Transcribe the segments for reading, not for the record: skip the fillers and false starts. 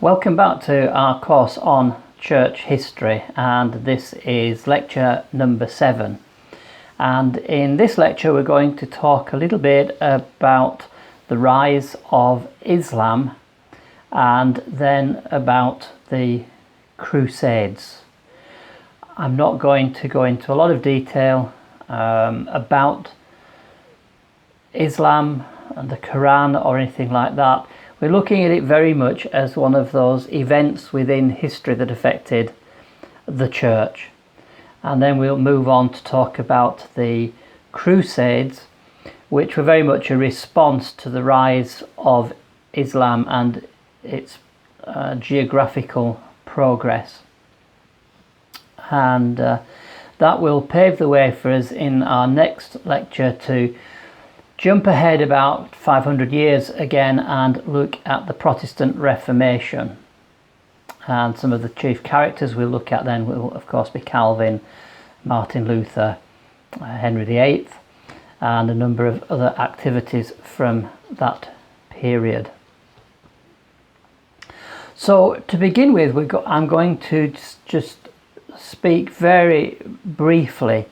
Welcome back to our course on church history, and this is lecture number 7. And in this lecture we're going to talk a little bit about the rise of Islam and then about the Crusades. I'm not going to go into a lot of detail about Islam and the Quran or anything like that. We're looking at it very much as one of those events within history that affected the church. And then we'll move on to talk about the Crusades, which were very much a response to the rise of Islam and its geographical progress. And that will pave the way for us in our next lecture to jump ahead about 500 years again and look at the Protestant Reformation. And some of the chief characters we'll look at then will of course be Calvin, Martin Luther, Henry VIII, and a number of other activities from that period. So to begin with, I'm going to just speak very briefly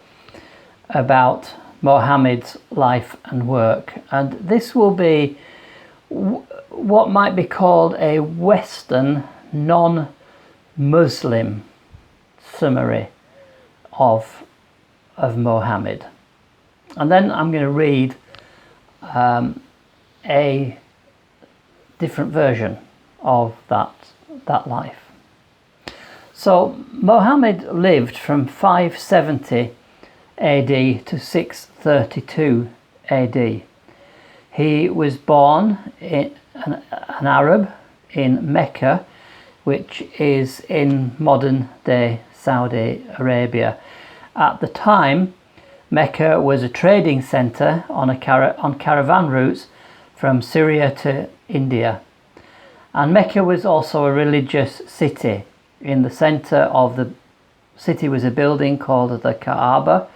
about Mohammed's life and work, and this will be what might be called a Western non-Muslim summary of Mohammed. And then I'm going to read a different version of that life. So Mohammed lived from 570 AD to 632 AD. He was born an Arab in Mecca, which is in modern day Saudi Arabia. At the time, Mecca was a trading centre on caravan routes from Syria to India. And Mecca was also a religious city. In the centre of the city was a building called the Kaaba,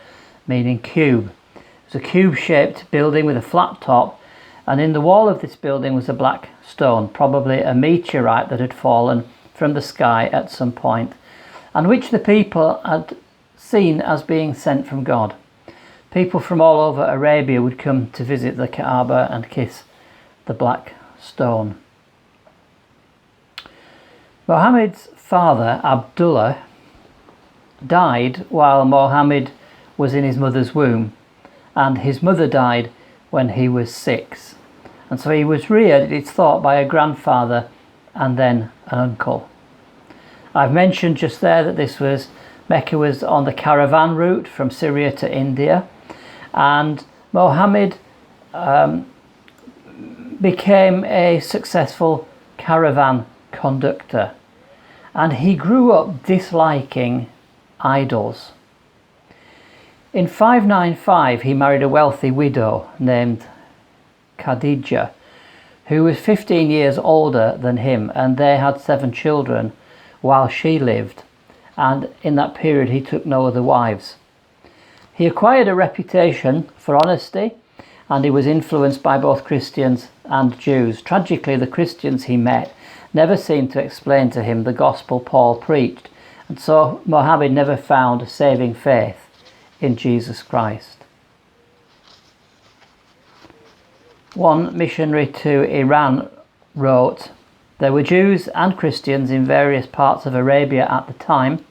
meaning cube. It was a cube-shaped building with a flat top, and in the wall of this building was a black stone, probably a meteorite that had fallen from the sky at some point, and which the people had seen as being sent from God. People from all over Arabia would come to visit the Kaaba and kiss the black stone. Mohammed's father, Abdullah, died while Mohammed was in his mother's womb, and his mother died when he was 6, and so he was reared, it's thought, by a grandfather and then an uncle. I've mentioned just there that Mecca was on the caravan route from Syria to India, and Mohammed became a successful caravan conductor, and he grew up disliking idols. In 595 he married a wealthy widow named Khadija, who was 15 years older than him, and they had 7 children while she lived, and in that period he took no other wives. He acquired a reputation for honesty, and he was influenced by both Christians and Jews. Tragically, the Christians he met never seemed to explain to him the gospel Paul preached, and so Mohammed never found a saving faith in Jesus Christ. One missionary to Iran wrote, "There were Jews and Christians in various parts of Arabia at the time,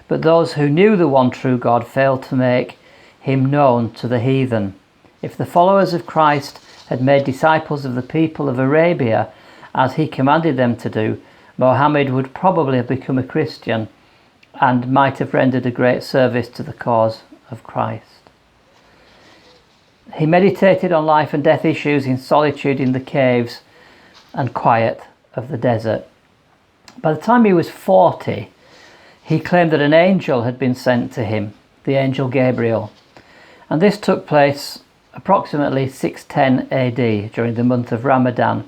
but those who knew the one true God failed to make him known to the heathen. If the followers of Christ had made disciples of the people of Arabia as he commanded them to do, Mohammed would probably have become a Christian and might have rendered a great service to the cause of Christ." He meditated on life and death issues in solitude in the caves and quiet of the desert. By the time he was 40, he claimed that an angel had been sent to him, the angel Gabriel. And this took place approximately 610 AD during the month of Ramadan.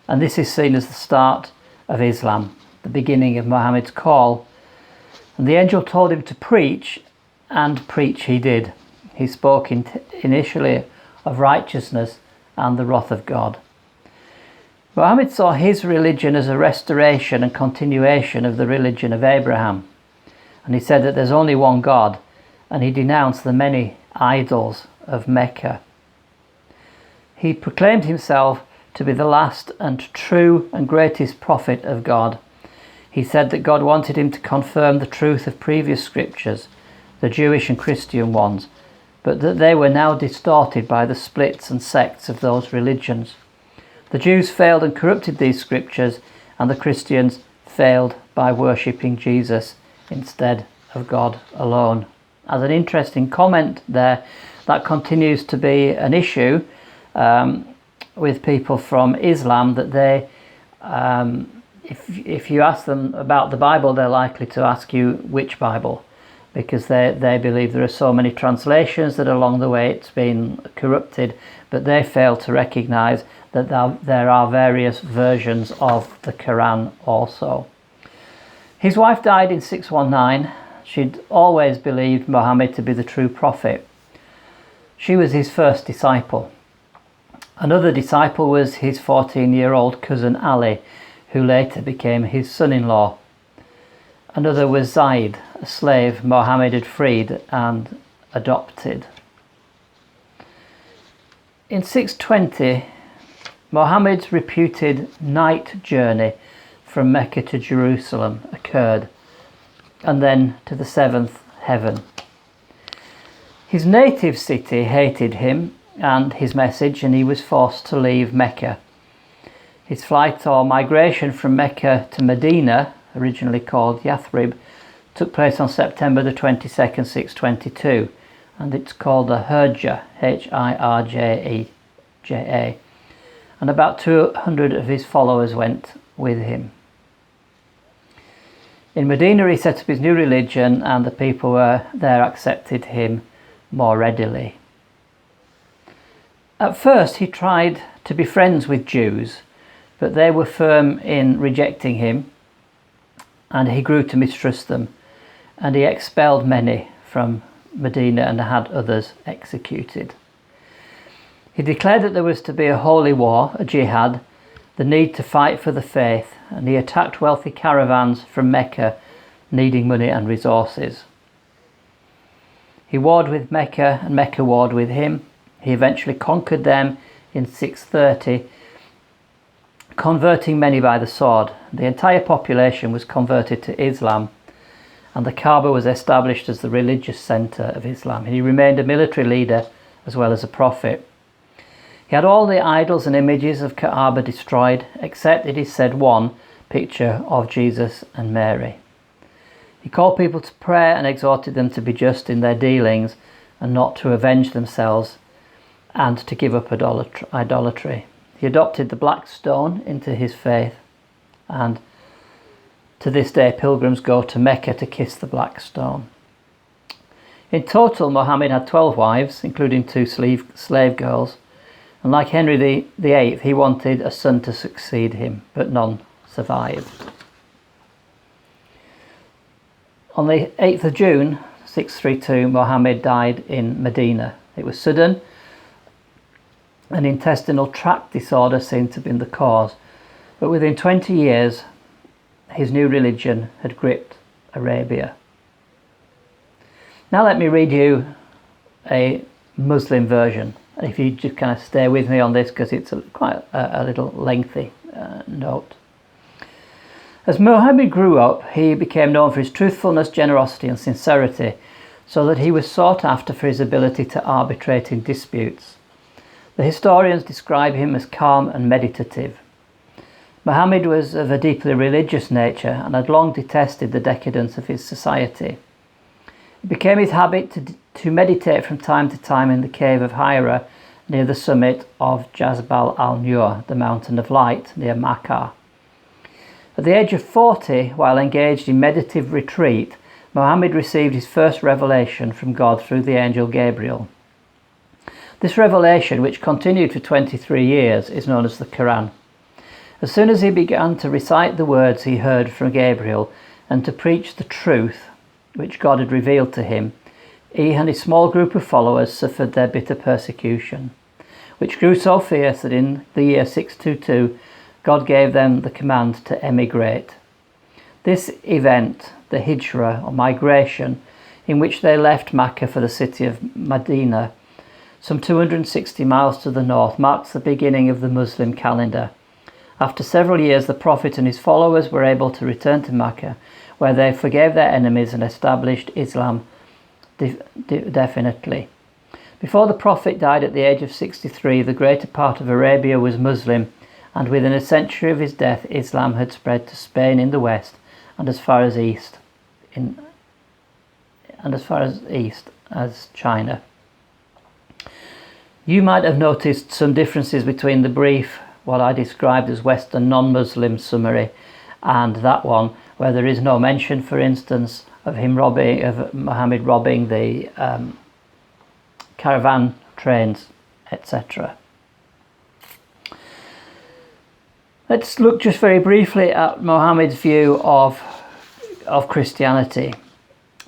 And this is seen as the start of Islam, the beginning of Muhammad's call. And the angel told him to preach, and preach he did. He spoke initially of righteousness and the wrath of God. Muhammad saw his religion as a restoration and continuation of the religion of Abraham, and he said that there's only one God, and he denounced the many idols of Mecca. He proclaimed himself to be the last and true and greatest prophet of God. He said that God wanted him to confirm the truth of previous scriptures, the Jewish and Christian ones, but that they were now distorted by the splits and sects of those religions. The Jews failed and corrupted these scriptures, and the Christians failed by worshipping Jesus instead of God alone. As an interesting comment there, that continues to be an issue with people from Islam, that they, if you ask them about the Bible, they're likely to ask you which Bible, because they believe there are so many translations that along the way it's been corrupted, but they fail to recognize that there are various versions of the Quran also. His wife died in 619. She'd always believed Muhammad to be the true prophet. She was his first disciple. Another disciple was his 14-year-old cousin Ali, who later became his son-in-law. Another was Zaid, a slave Muhammad had freed and adopted. In 620, Muhammad's reputed night journey from Mecca to Jerusalem occurred, and then to the seventh heaven. His native city hated him and his message, and he was forced to leave Mecca. His flight or migration from Mecca to Medina, originally called Yathrib, took place on September the 22nd, 622, and it's called a Hirja, Hirja, and about 200 of his followers went with him. In Medina he set up his new religion, and the people there accepted him more readily. At first he tried to be friends with Jews, but they were firm in rejecting him, and he grew to mistrust them, and he expelled many from Medina and had others executed. He declared that there was to be a holy war, a jihad, the need to fight for the faith, and he attacked wealthy caravans from Mecca needing money and resources. He warred with Mecca, and Mecca warred with him. He eventually conquered them in 630, converting many by the sword. The entire population was converted to Islam, and the Kaaba was established as the religious centre of Islam. He remained a military leader as well as a prophet. He had all the idols and images of Kaaba destroyed, except, it is said, one picture of Jesus and Mary. He called people to prayer and exhorted them to be just in their dealings and not to avenge themselves and to give up idolatry. He adopted the black stone into his faith, and to this day pilgrims go to Mecca to kiss the black stone. In total, Muhammad had 12 wives, including 2 slave girls, and like Henry VIII, he wanted a son to succeed him, but none survived. On the 8th of June, 632, Muhammad died in Medina. It was sudden. An intestinal tract disorder seemed to have been the cause, but within 20 years, his new religion had gripped Arabia. Now let me read you a Muslim version. If you just kind of stay with me on this, because it's quite a little lengthy note. As Muhammad grew up, he became known for his truthfulness, generosity and sincerity, so that he was sought after for his ability to arbitrate in disputes. The historians describe him as calm and meditative. Muhammad was of a deeply religious nature and had long detested the decadence of his society. It became his habit to meditate from time to time in the cave of Hira near the summit of Jabal al-Nur, the mountain of light near Makkah. At the age of 40, while engaged in meditative retreat, Muhammad received his first revelation from God through the angel Gabriel. This revelation, which continued for 23 years, is known as the Quran. As soon as he began to recite the words he heard from Gabriel and to preach the truth which God had revealed to him, he and his small group of followers suffered their bitter persecution, which grew so fierce that in the year 622, God gave them the command to emigrate. This event, the Hijra, or migration, in which they left Mecca for the city of Medina, some 260 miles to the north, marks the beginning of the Muslim calendar. After several years, the Prophet and his followers were able to return to Mecca, where they forgave their enemies and established Islam definitely. Before the Prophet died at the age of 63, the greater part of Arabia was Muslim, and within a century of his death, Islam had spread to Spain in the west and as far east as China. You might have noticed some differences between the brief, what I described as Western non-Muslim summary, and that one, where there is no mention, for instance, of Muhammad robbing the caravan trains, etc. Let's look just very briefly at Muhammad's view of Christianity.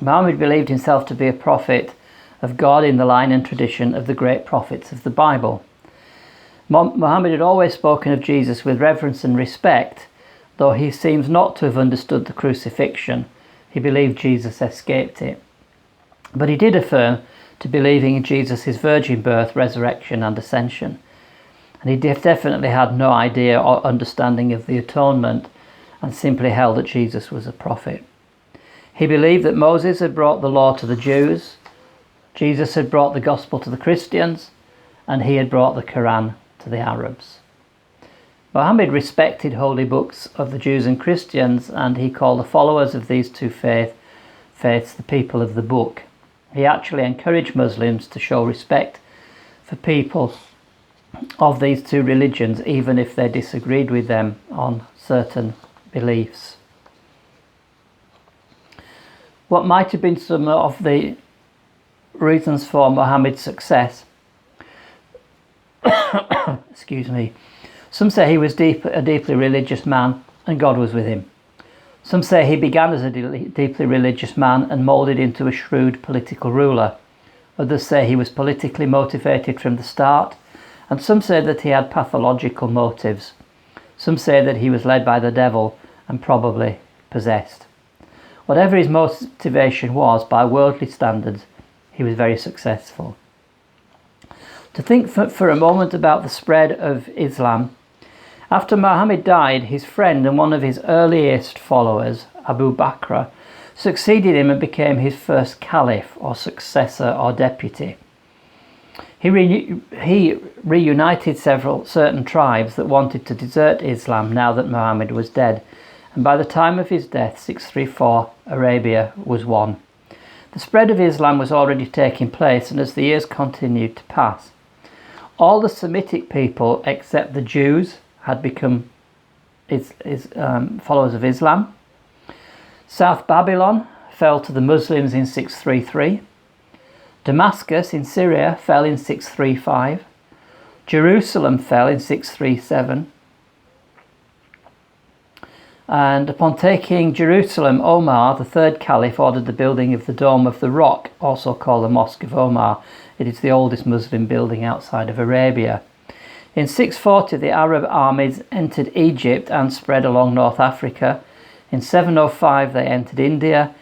Muhammad believed himself to be a prophet of God in the line and tradition of the great prophets of the Bible. Muhammad had always spoken of Jesus with reverence and respect, though he seems not to have understood the crucifixion. He believed Jesus escaped it. But he did affirm to believing in Jesus' virgin birth, resurrection and ascension. And he definitely had no idea or understanding of the atonement, and simply held that Jesus was a prophet. He believed that Moses had brought the law to the Jews, Jesus had brought the gospel to the Christians, and he had brought the Quran to the Arabs. Muhammad respected holy books of the Jews and Christians, and he called the followers of these two faiths the people of the book. He actually encouraged Muslims to show respect for people of these two religions, even if they disagreed with them on certain beliefs. What might have been some of the reasons for Muhammad's success? Excuse me. Some say he was a deeply religious man and God was with him. Some say he began as a deeply religious man and moulded into a shrewd political ruler. Others say he was politically motivated from the start, and some say that he had pathological motives. Some say that he was led by the devil and probably possessed. Whatever his motivation was, by worldly standards, he was very successful. To think for a moment about the spread of Islam. After Muhammad died, his friend and one of his earliest followers, Abu Bakr, succeeded him and became his first caliph or successor or deputy. He reunited certain tribes that wanted to desert Islam now that Muhammad was dead, and by the time of his death, 634, Arabia was won. The spread of Islam was already taking place, and as the years continued to pass, all the Semitic people except the Jews had become followers of Islam. South Babylon fell to the Muslims in 633. Damascus in Syria fell in 635. Jerusalem fell in 637. And upon taking Jerusalem, Omar, the third caliph, ordered the building of the Dome of the Rock, also called the Mosque of Omar. It is the oldest Muslim building outside of Arabia. In 640, the Arab armies entered Egypt and spread along North Africa. In 705, they entered India.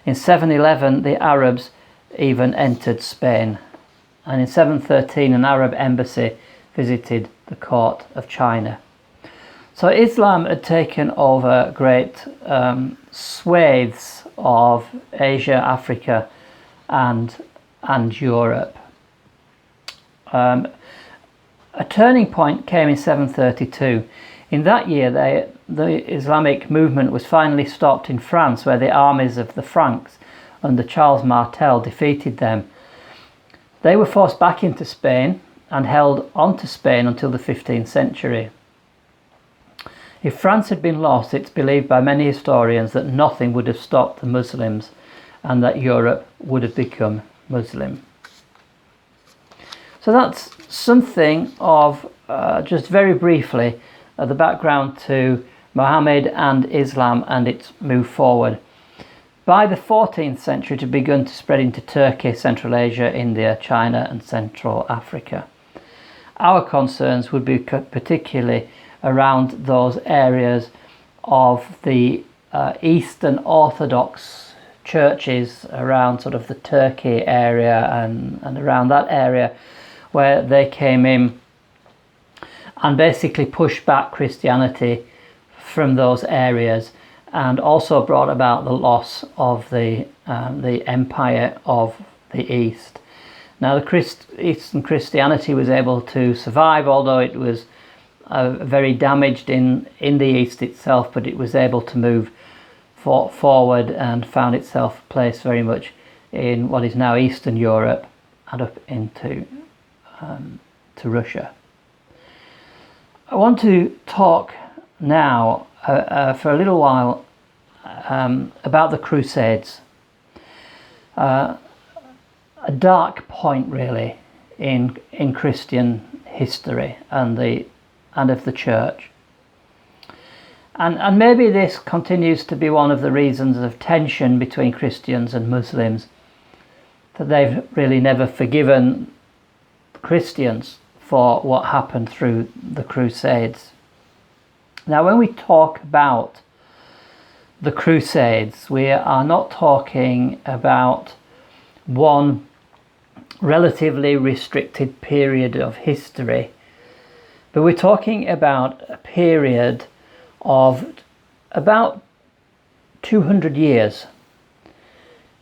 In 711, the Arabs even entered Spain. And in 713, an Arab embassy visited the court of China. So Islam had taken over great swathes of Asia, Africa, and Europe. A turning point came in 732. In that year, the Islamic movement was finally stopped in France, where the armies of the Franks under Charles Martel defeated them. They were forced back into Spain and held on to Spain until the 15th century. If France had been lost, it's believed by many historians that nothing would have stopped the Muslims and that Europe would have become Muslim. So that's something of, just very briefly, the background to Muhammad and Islam and its move forward. By the 14th century, it had begun to spread into Turkey, Central Asia, India, China and Central Africa. Our concerns would be particularly around those areas of the Eastern Orthodox churches around sort of the Turkey area and around that area, where they came in and basically pushed back Christianity from those areas, and also brought about the loss of the empire of the East. Now the Eastern Christianity was able to survive, although it was very damaged in the East itself, but it was able to move forward and found itself placed very much in what is now Eastern Europe and up into to Russia. I want to talk now for a little while about the Crusades. A dark point really in Christian history and of the church. And maybe this continues to be one of the reasons of tension between Christians and Muslims, that they've really never forgiven Christians for what happened through the Crusades. Now, when we talk about the Crusades, we are not talking about one relatively restricted period of history, but we're talking about a period of about 200 years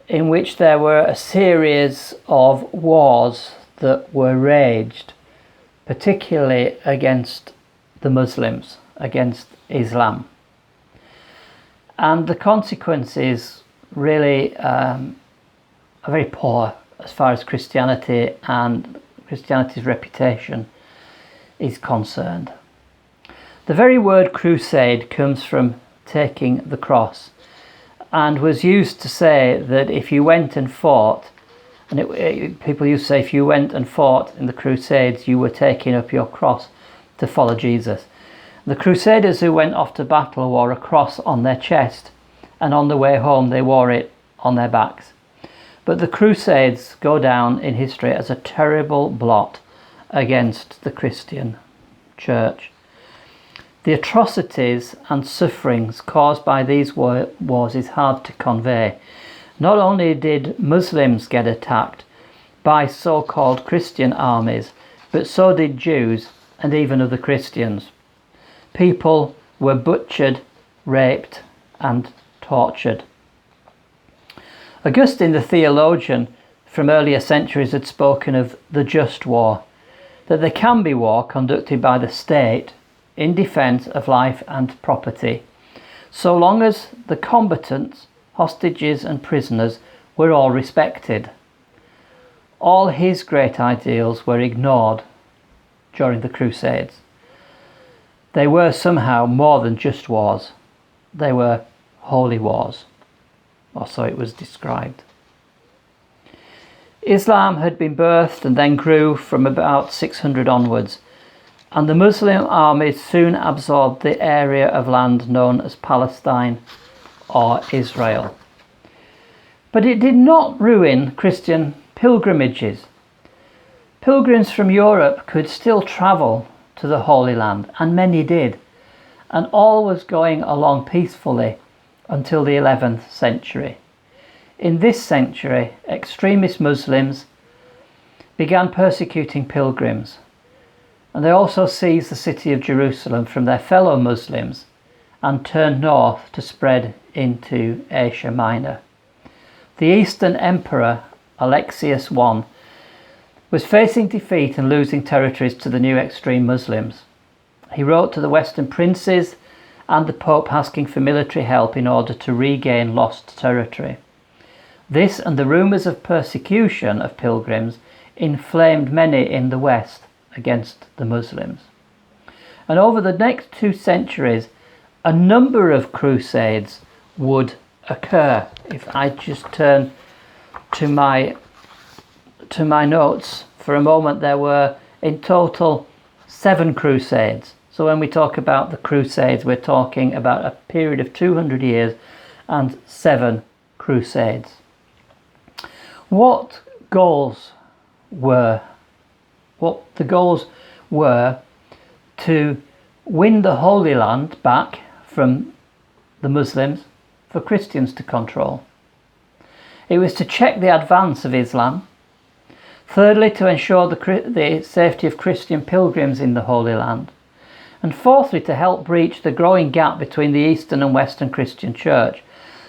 in which there were a series of wars that were waged, particularly against the Muslims, against Islam. And the consequences really are very poor as far as Christianity and Christianity's reputation is concerned. The very word crusade comes from taking the cross, and was used to say that if you went and fought, and people used to say if you went and fought in the Crusades, you were taking up your cross to follow Jesus. The Crusaders who went off to battle wore a cross on their chest, and on the way home they wore it on their backs. But the Crusades go down in history as a terrible blot against the Christian church. The atrocities and sufferings caused by these wars is hard to convey. Not only did Muslims get attacked by so-called Christian armies, but so did Jews and even other Christians. People were butchered, raped, and tortured. Augustine, the theologian from earlier centuries, had spoken of the just war, that there can be war conducted by the state in defence of life and property, so long as the combatants, hostages and prisoners were all respected. All his great ideals were ignored during the Crusades. They were somehow more than just wars. They were holy wars, or so it was described. Islam had been birthed and then grew from about 600 onwards, and the Muslim armies soon absorbed the area of land known as Palestine or Israel. But it did not ruin Christian pilgrimages. Pilgrims from Europe could still travel to the Holy Land, and many did, and all was going along peacefully until the 11th century. In this century, extremist Muslims began persecuting pilgrims, and they also seized the city of Jerusalem from their fellow Muslims and turned north to spread into Asia Minor. The Eastern Emperor, Alexius I, was facing defeat and losing territories to the new extreme Muslims. He wrote to the Western princes and the Pope asking for military help in order to regain lost territory. This and the rumours of persecution of pilgrims inflamed many in the West against the Muslims. And over the next 2 centuries, a number of crusades would occur. If I just turn to my notes for a moment, there were in total 7 crusades. So when we talk about the crusades, we're talking about a period of 200 years and 7 crusades. What the goals were to win the Holy Land back from the Muslims for Christians to control. It was to check the advance of Islam. Thirdly, to ensure the safety of Christian pilgrims in the Holy Land. And fourthly, to help breach the growing gap between the Eastern and Western Christian Church.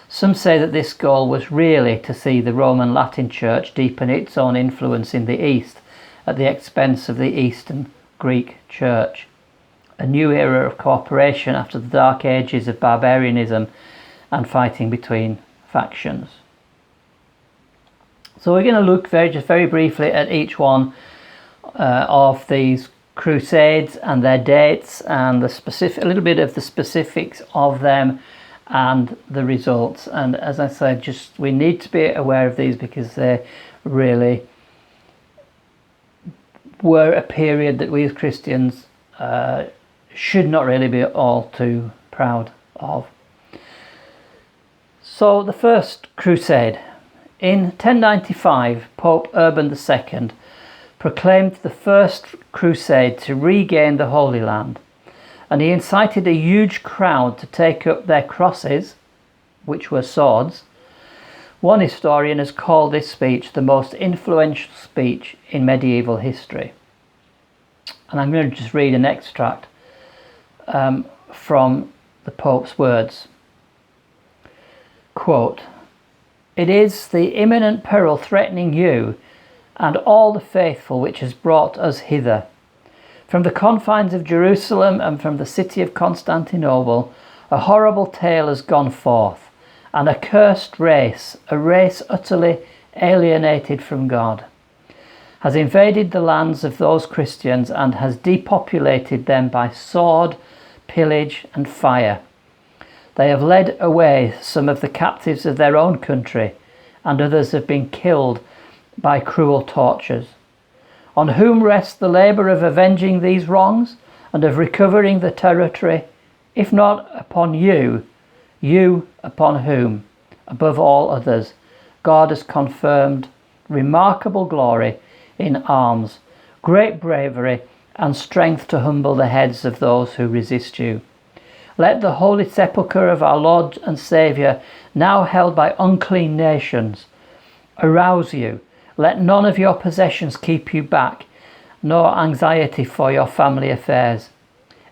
Some say that this goal was really to see the Roman Latin Church deepen its own influence in the East at the expense of the Eastern Greek Church. A new era of cooperation after the dark ages of barbarianism and fighting between factions. So we're going to look just very briefly at each one of these crusades and their dates and a little bit of the specifics of them and the results. And as I said, we need to be aware of these because they really were a period that we as Christians should not really be all too proud of. So the first crusade. In 1095, Pope Urban II proclaimed the first crusade to regain the Holy Land, and he incited a huge crowd to take up their crosses, which were swords. One historian has called this speech the most influential speech in medieval history. And I'm going to just read an extract from the Pope's words. Quote, "It is the imminent peril threatening you and all the faithful which has brought us hither. From the confines of Jerusalem and from the city of Constantinople, a horrible tale has gone forth. An accursed race, a race utterly alienated from God, has invaded the lands of those Christians and has depopulated them by sword, pillage and fire. They have led away some of the captives of their own country, and others have been killed by cruel tortures. On whom rests the labour of avenging these wrongs and of recovering the territory, if not upon you, you upon whom, above all others, God has confirmed remarkable glory in arms, great bravery and strength to humble the heads of those who resist you. Let the holy sepulchre of our Lord and Saviour, now held by unclean nations, arouse you. Let none of your possessions keep you back, nor anxiety for your family affairs.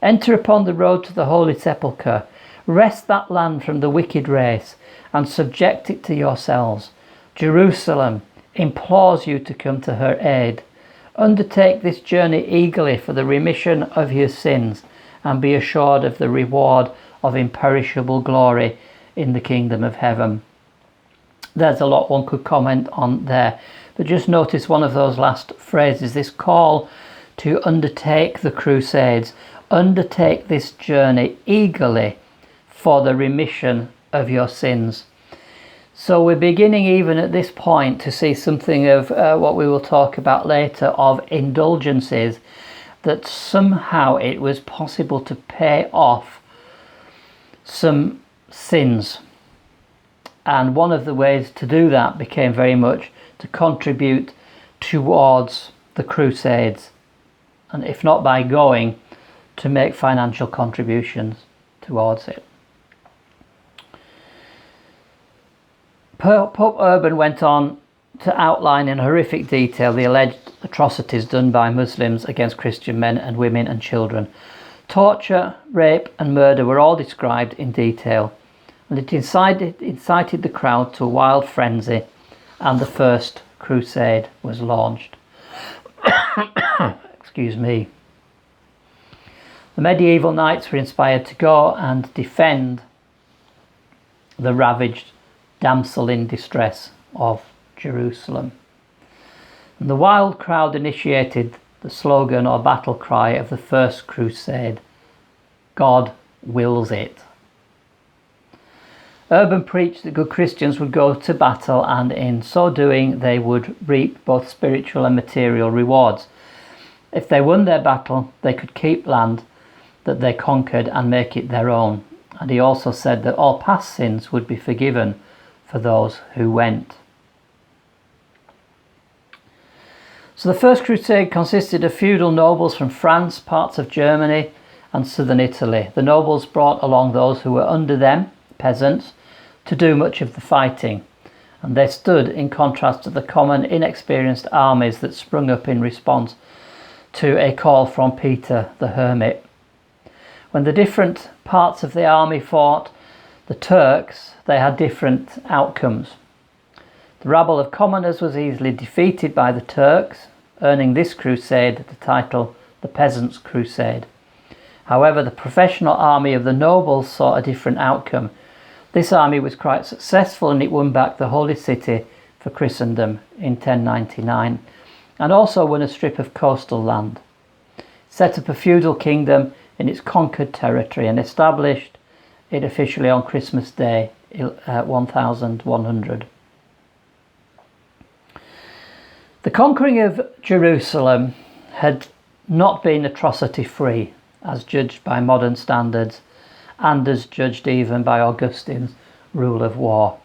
Enter upon the road to the holy sepulchre, wrest that land from the wicked race, and subject it to yourselves. Jerusalem implores you to come to her aid. Undertake this journey eagerly for the remission of your sins, and be assured of the reward of imperishable glory in the kingdom of heaven." There's a lot one could comment on there, but just notice one of those last phrases, this call to undertake the crusades, undertake this journey eagerly for the remission of your sins. So we're beginning even at this point to see something of what we will talk about later, of indulgences, that somehow it was possible to pay off some sins. And one of the ways to do that became very much to contribute towards the crusades, and if not by going, to make financial contributions towards it. Pope Urban went on to outline in horrific detail the alleged atrocities done by Muslims against Christian men and women and children. Torture, rape and murder were all described in detail, and it incited the crowd to a wild frenzy, and the first crusade was launched. Excuse me. The medieval knights were inspired to go and defend the ravaged damsel in distress of Jerusalem. And the wild crowd initiated the slogan or battle cry of the first crusade: God wills it. Urban preached that good Christians would go to battle, and in so doing they would reap both spiritual and material rewards. If they won their battle, they could keep land that they conquered and make it their own. And he also said that all past sins would be forgiven for those who went. So the First Crusade consisted of feudal nobles from France, parts of Germany, and southern Italy. The nobles brought along those who were under them, peasants, to do much of the fighting, and they stood in contrast to the common, inexperienced armies that sprung up in response to a call from Peter the Hermit. When the different parts of the army fought the Turks, they had different outcomes. The rabble of commoners was easily defeated by the Turks, earning this crusade the title the Peasants' Crusade. However, the professional army of the nobles saw a different outcome. This army was quite successful, and it won back the Holy City for Christendom in 1099, and also won a strip of coastal land, set up a feudal kingdom in its conquered territory, and established it officially on Christmas Day 1100. The conquering of Jerusalem had not been atrocity-free, as judged by modern standards, and as judged even by Augustine's rule of war.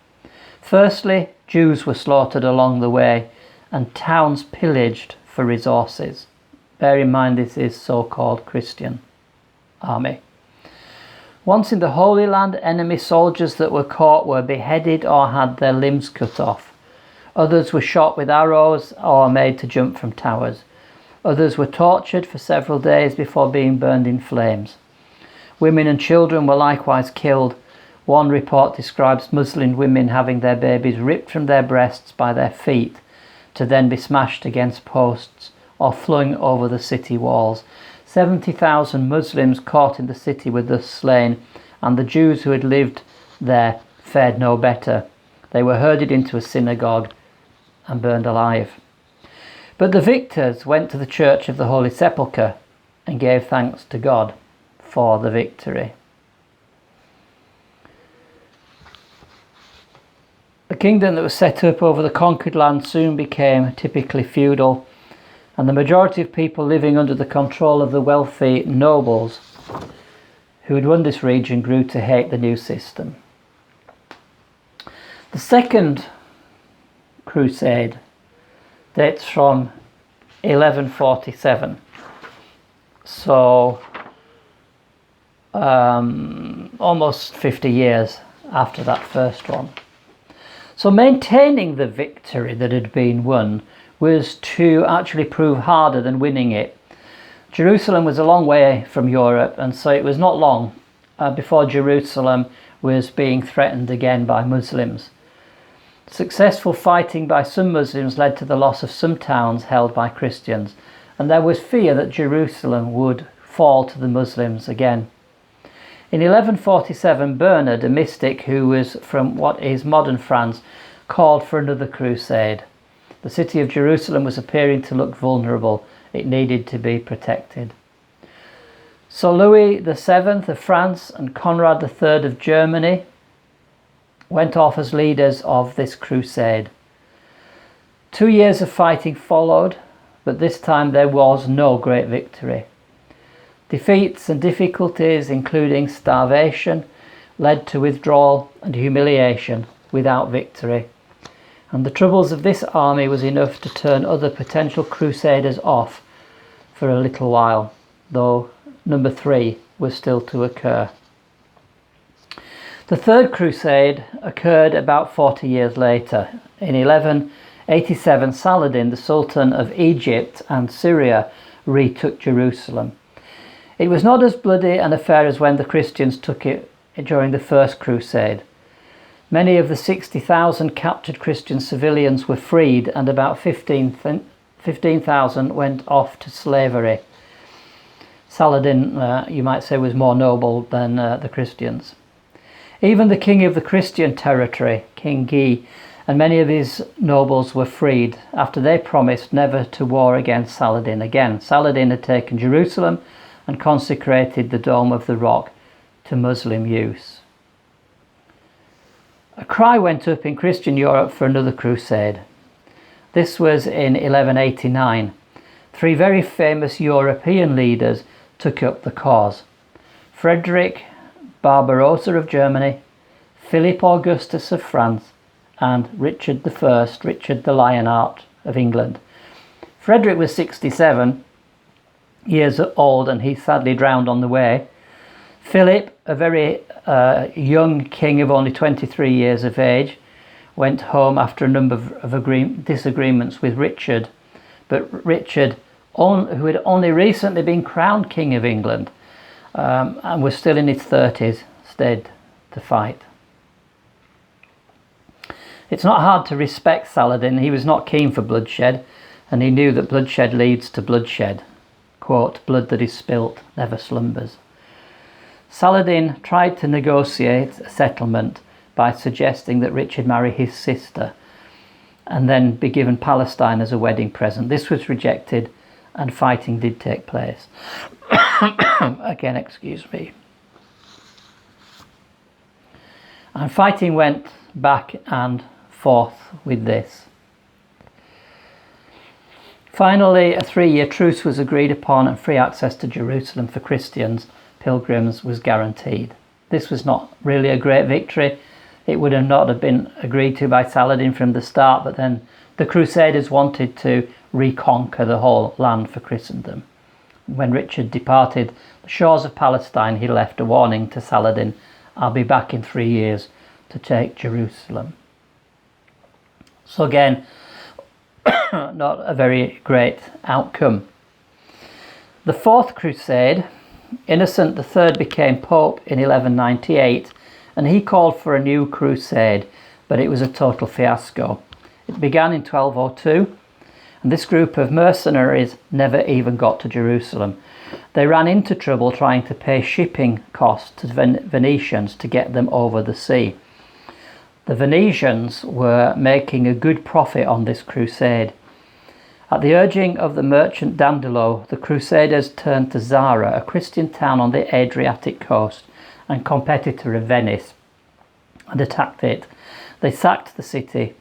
Firstly, Jews were slaughtered along the way, and towns pillaged for resources. Bear in mind, this is so-called Christian army. Once in the Holy Land, enemy soldiers that were caught were beheaded or had their limbs cut off. Others were shot with arrows or made to jump from towers. Others were tortured for several days before being burned in flames. Women and children were likewise killed. One report describes Muslim women having their babies ripped from their breasts by their feet to then be smashed against posts or flung over the city walls. 70,000 Muslims caught in the city were thus slain, and the Jews who had lived there fared no better. They were herded into a synagogue and burned alive. But the victors went to the Church of the Holy Sepulchre and gave thanks to God for the victory. The kingdom that was set up over the conquered land soon became typically feudal, and the majority of people living under the control of the wealthy nobles who had run this region grew to hate the new system. The Second Crusade dates from 1147, so almost 50 years after that first one. So maintaining the victory that had been won was to actually prove harder than winning it. Jerusalem was a long way from Europe, and so it was not long before Jerusalem was being threatened again by Muslims. Successful fighting by some Muslims led to the loss of some towns held by Christians, and there was fear that Jerusalem would fall to the Muslims again. In 1147, Bernard, a mystic who was from what is modern France, called for another crusade. The city of Jerusalem was appearing to look vulnerable. It needed to be protected. So Louis VII of France and Conrad III of Germany went off as leaders of this crusade. 2 years of fighting followed, but this time there was no great victory. Defeats and difficulties, including starvation, led to withdrawal and humiliation without victory. And the troubles of this army was enough to turn other potential crusaders off for a little while, though number 3 was still to occur. The Third Crusade occurred about 40 years later. In 1187, Saladin, the Sultan of Egypt and Syria, retook Jerusalem. It was not as bloody an affair as when the Christians took it during the First Crusade. Many of the 60,000 captured Christian civilians were freed, and about 15,000 went off to slavery. Saladin, you might say, was more noble than the Christians. Even the king of the Christian territory, King Guy, and many of his nobles were freed after they promised never to war against Saladin again. Saladin had taken Jerusalem and consecrated the Dome of the Rock to Muslim use. A cry went up in Christian Europe for another crusade. This was in 1189. 3 very famous European leaders took up the cause. Frederick Barbarossa of Germany, Philip Augustus of France, and Richard I, Richard the Lionheart of England. Frederick was 67, years old, and he sadly drowned on the way. Philip, a very young king of only 23 years of age, went home after a number of disagreements with Richard. But Richard, who had only recently been crowned King of England and was still in his 30s, stayed to fight. It's not hard to respect Saladin. He was not keen for bloodshed, and he knew that bloodshed leads to bloodshed. Quote, "Blood that is spilt never slumbers." Saladin tried to negotiate a settlement by suggesting that Richard marry his sister and then be given Palestine as a wedding present. This was rejected, and fighting did take place. Again, excuse me. And fighting went back and forth with this. Finally, a 3-year truce was agreed upon, and free access to Jerusalem for Christians, pilgrims, was guaranteed. This was not really a great victory. It would not have been agreed to by Saladin from the start, but then the Crusaders wanted to reconquer the whole land for Christendom. When Richard departed the shores of Palestine, he left a warning to Saladin: "I'll be back in 3 years to take Jerusalem." So again, not a very great outcome. The Fourth Crusade, Innocent III became Pope in 1198, and he called for a new crusade, but it was a total fiasco. It began in 1202, and this group of mercenaries never even got to Jerusalem. They ran into trouble trying to pay shipping costs to Venetians to get them over the sea. The Venetians were making a good profit on this crusade. At the urging of the merchant Dandolo, the Crusaders turned to Zara, a Christian town on the Adriatic coast and competitor of Venice, and attacked it. They sacked the city.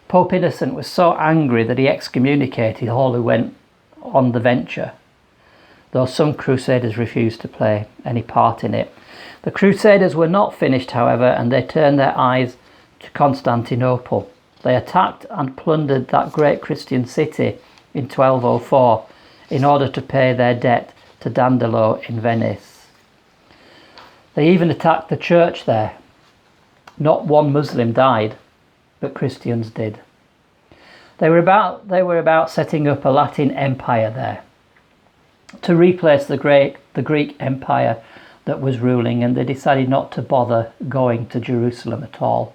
Pope Innocent was so angry that he excommunicated all who went on the venture, though some Crusaders refused to play any part in it. The Crusaders were not finished, however, and they turned their eyes to Constantinople. They attacked and plundered that great Christian city in 1204 in order to pay their debt to Dandolo in Venice. They even attacked the church there. Not one Muslim died, but Christians did. They were about setting up a Latin empire there to replace the Greek empire that was ruling, and they decided not to bother going to Jerusalem at all.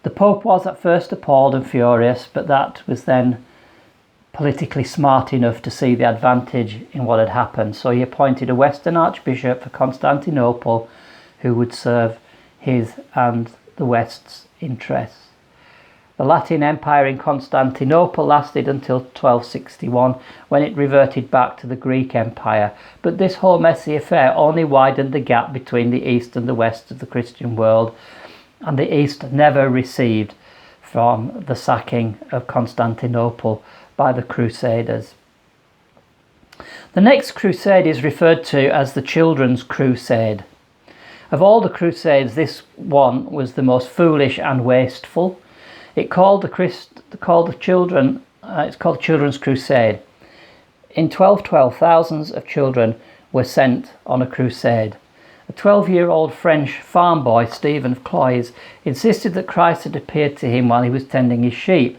The Pope was at first appalled and furious, but that was then politically smart enough to see the advantage in what had happened. So he appointed a Western Archbishop for Constantinople who would serve his and the West's interests. The Latin Empire in Constantinople lasted until 1261, when it reverted back to the Greek Empire. But this whole messy affair only widened the gap between the East and the West of the Christian world, and the East never received from the sacking of Constantinople by the Crusaders. The next crusade is referred to as the Children's Crusade. Of all the crusades, this one was the most foolish and wasteful. It's called the Children's Crusade. In 1212, thousands of children were sent on a crusade. A 12-year-old French farm boy, Stephen of Cloyes, insisted that Christ had appeared to him while he was tending his sheep,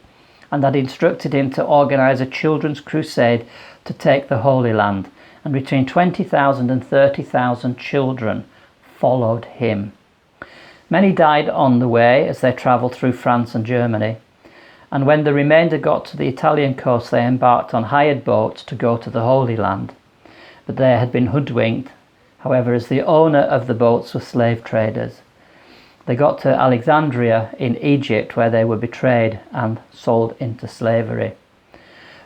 and had instructed him to organise a children's crusade to take the Holy Land, and between 20,000 and 30,000 children followed him. Many died on the way as they travelled through France and Germany, and when the remainder got to the Italian coast, they embarked on hired boats to go to the Holy Land. But they had been hoodwinked, however, as the owner of the boats were slave traders. They got to Alexandria in Egypt, where they were betrayed and sold into slavery.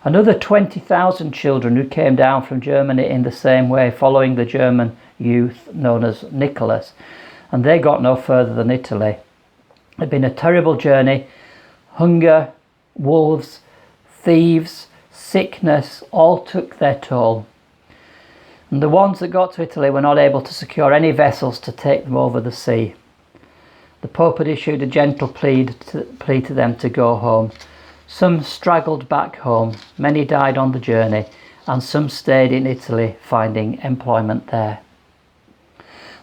Another 20,000 children who came down from Germany in the same way, following the German youth known as Nicholas, and they got no further than Italy. It had been a terrible journey. Hunger, wolves, thieves, sickness all took their toll. And the ones that got to Italy were not able to secure any vessels to take them over the sea. The Pope had issued a gentle plea to them to go home. Some straggled back home, many died on the journey, and some stayed in Italy, finding employment there.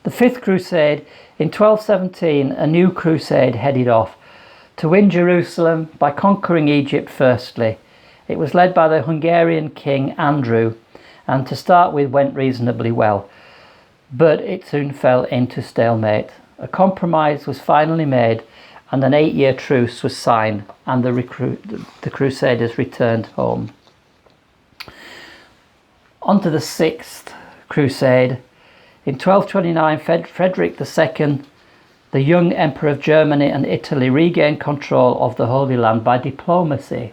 The Fifth Crusade, in 1217, a new crusade headed off to win Jerusalem by conquering Egypt firstly. It was led by the Hungarian king Andrew, and to start with went reasonably well, but it soon fell into stalemate. A compromise was finally made and an 8-year truce was signed, and the Crusaders returned home. On to the Sixth Crusade. In 1229, Frederick II, the young Emperor of Germany and Italy, regained control of the Holy Land by diplomacy.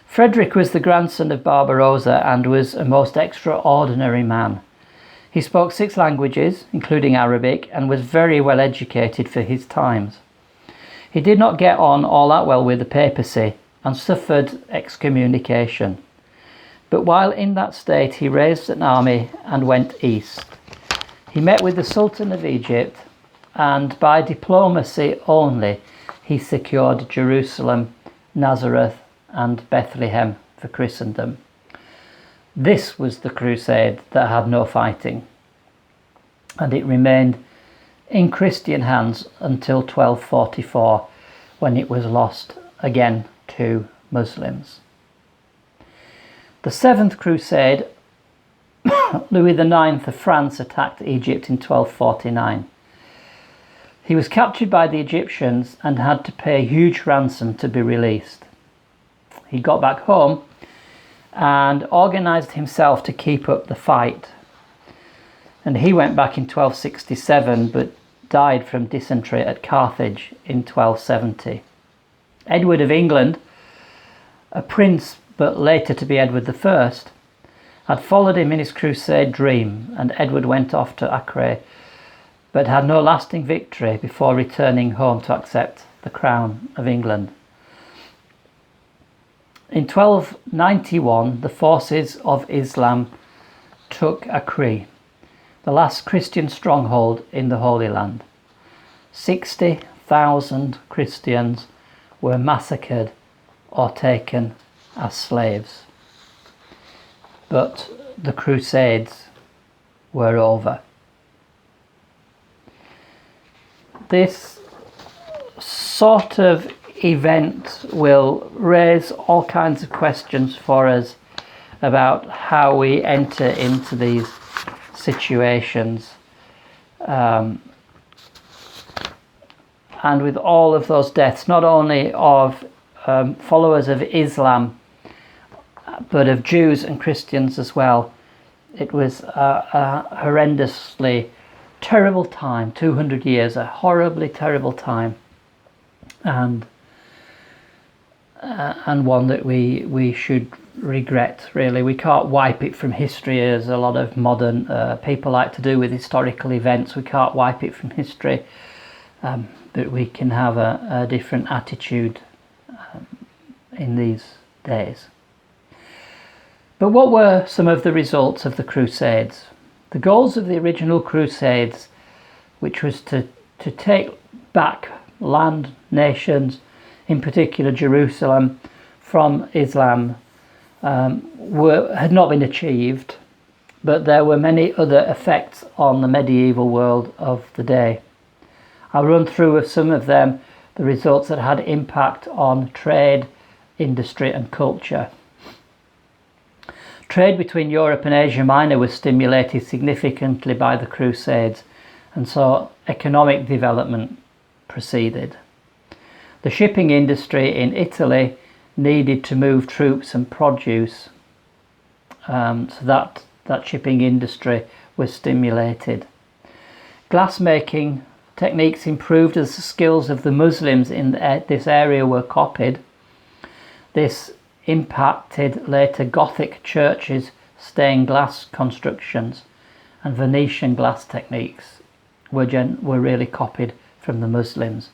Frederick was the grandson of Barbarossa and was a most extraordinary man. He spoke 6 languages, including Arabic, and was very well educated for his times. He did not get on all that well with the papacy and suffered excommunication. But while in that state, he raised an army and went east. He met with the Sultan of Egypt, and by diplomacy only, he secured Jerusalem, Nazareth, and Bethlehem for Christendom. This was the crusade that had no fighting, and it remained in Christian hands until 1244, when it was lost again to Muslims. The Seventh Crusade, Louis IX of France attacked Egypt in 1249. He was captured by the Egyptians and had to pay a huge ransom to be released. He got back home and organised himself to keep up the fight. And he went back in 1267 but died from dysentery at Carthage in 1270. Edward of England, a prince but later to be Edward I, had followed him in his crusade dream, and Edward went off to Acre but had no lasting victory before returning home to accept the crown of England. In 1291, the forces of Islam took Acre, the last Christian stronghold in the Holy Land. 60,000 Christians were massacred or taken as slaves. But the Crusades were over. This sort of event will raise all kinds of questions for us about how we enter into these situations. And with all of those deaths, not only of followers of Islam, but of Jews and Christians as well, it was a horrendously terrible time, 200 years, a horribly terrible time, and one that we should regret, really. We can't wipe it from history, as a lot of modern people like to do with historical events. We can't wipe it from history, but we can have a different attitude in these days. But what were some of the results of the Crusades? The goals of the original Crusades, which was to take back land, nations, in particular Jerusalem, from Islam, had not been achieved, but there were many other effects on the medieval world of the day. I'll run through some of them, the results that had impact on trade, industry and culture. Trade between Europe and Asia Minor was stimulated significantly by the Crusades, and so economic development proceeded. The shipping industry in Italy needed to move troops and produce, so that shipping industry was stimulated. Glassmaking techniques improved as the skills of the Muslims in this area were copied. This impacted later Gothic churches, stained glass constructions, and Venetian glass techniques were really copied from the Muslims.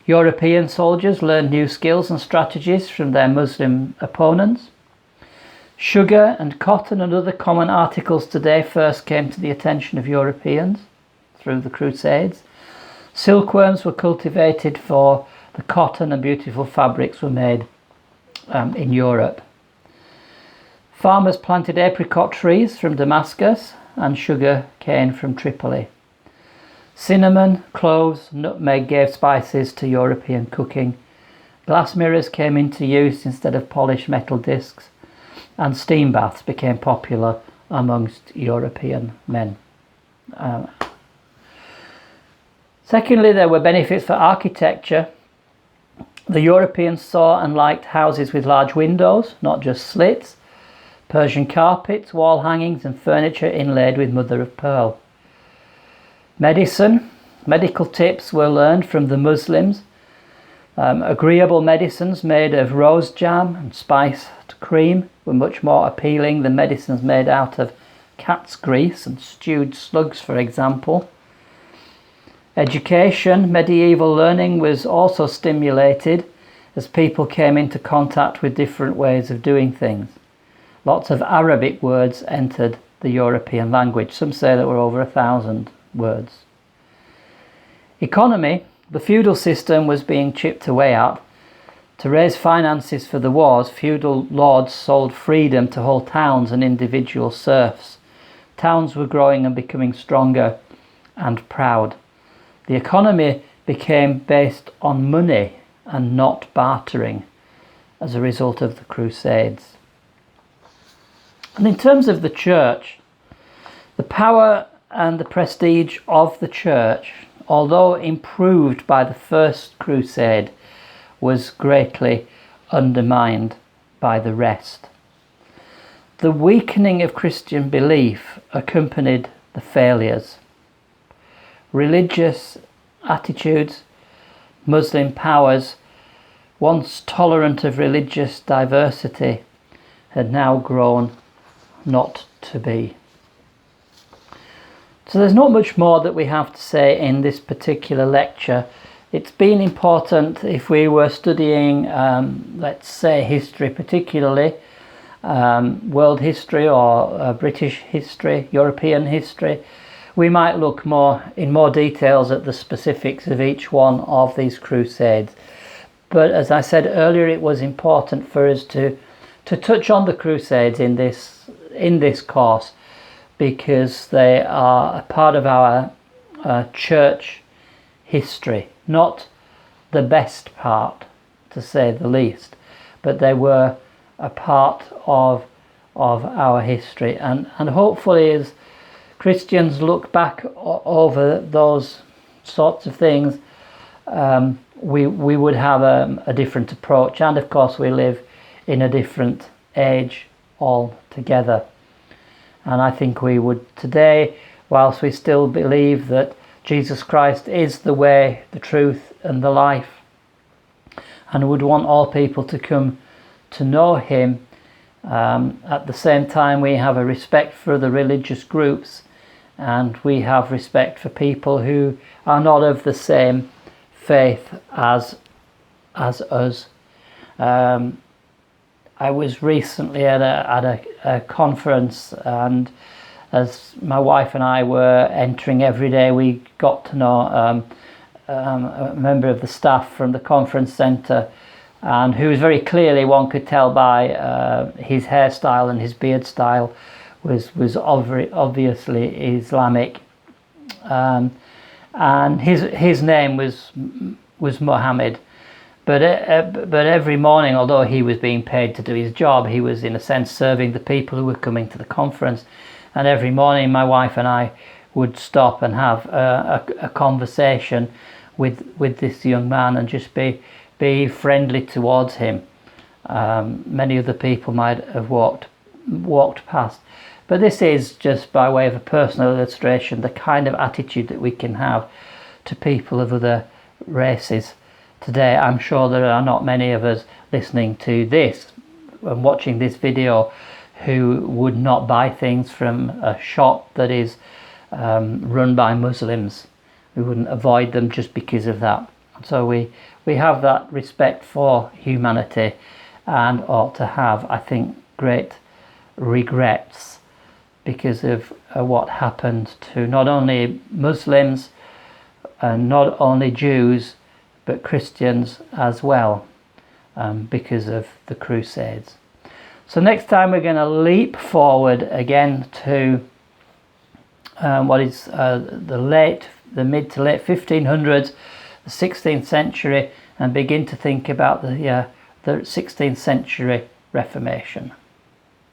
European soldiers learned new skills and strategies from their Muslim opponents. Sugar and cotton and other common articles today first came to the attention of Europeans through the Crusades. Silkworms were cultivated for the cotton, and beautiful fabrics were made in Europe. Farmers planted apricot trees from Damascus and sugar cane from Tripoli. Cinnamon, cloves, nutmeg gave spices to European cooking. Glass mirrors came into use instead of polished metal discs, and steam baths became popular amongst European men. Secondly, there were benefits for architecture. The Europeans saw and liked houses with large windows, not just slits, Persian carpets, wall hangings and furniture inlaid with mother of pearl. Medical tips were learned from the Muslims. Agreeable medicines made of rose jam and spiced cream were much more appealing than medicines made out of cat's grease and stewed slugs, for example. Education, medieval learning was also stimulated as people came into contact with different ways of doing things. Lots of Arabic words entered the European language. Some say there were over 1,000 words. Economy, the feudal system was being chipped away at. To raise finances for the wars, feudal lords sold freedom to whole towns and individual serfs. Towns were growing and becoming stronger and proud. The economy became based on money and not bartering as a result of the Crusades. And in terms of the church, the power and the prestige of the church, although improved by the First Crusade, was greatly undermined by the rest. The weakening of Christian belief accompanied the failures. Religious attitudes, Muslim powers, once tolerant of religious diversity, had now grown not to be. So there's not much more that we have to say in this particular lecture. It's been important if we were studying, let's say, history particularly, world history or British history, European history, we might look in more details at the specifics of each one of these crusades. But as I said earlier, it was important for us to touch on the crusades in this course, because they are a part of our church history. Not the best part, to say the least, but they were a part of our history. And hopefully, as Christians look back over those sorts of things, we would have a different approach. And of course, we live in a different age altogether. And I think we would today, whilst we still believe that Jesus Christ is the way, the truth and the life, and would want all people to come to know him, at the same time we have a respect for the religious groups, and we have respect for people who are not of the same faith as us. I was recently at a conference, and as my wife and I were entering every day, we got to know a member of the staff from the conference centre, and who was very clearly, one could tell by his hairstyle and his beard style, was obviously Islamic, and his name was Mohammed. But every morning, although he was being paid to do his job, he was in a sense serving the people who were coming to the conference. And every morning, my wife and I would stop and have a conversation with this young man and just be friendly towards him. Many other people might have walked past. But this is just by way of a personal illustration, the kind of attitude that we can have to people of other races. Today, I'm sure there are not many of us listening to this and watching this video who would not buy things from a shop that is run by Muslims. We wouldn't avoid them just because of that. So we have that respect for humanity, and ought to have, I think, great regrets because of what happened to not only Muslims and not only Jews, but Christians as well, because of the Crusades. So next time we're going to leap forward again to what is the mid to late 1500s, the 16th century, and begin to think about the 16th century Reformation.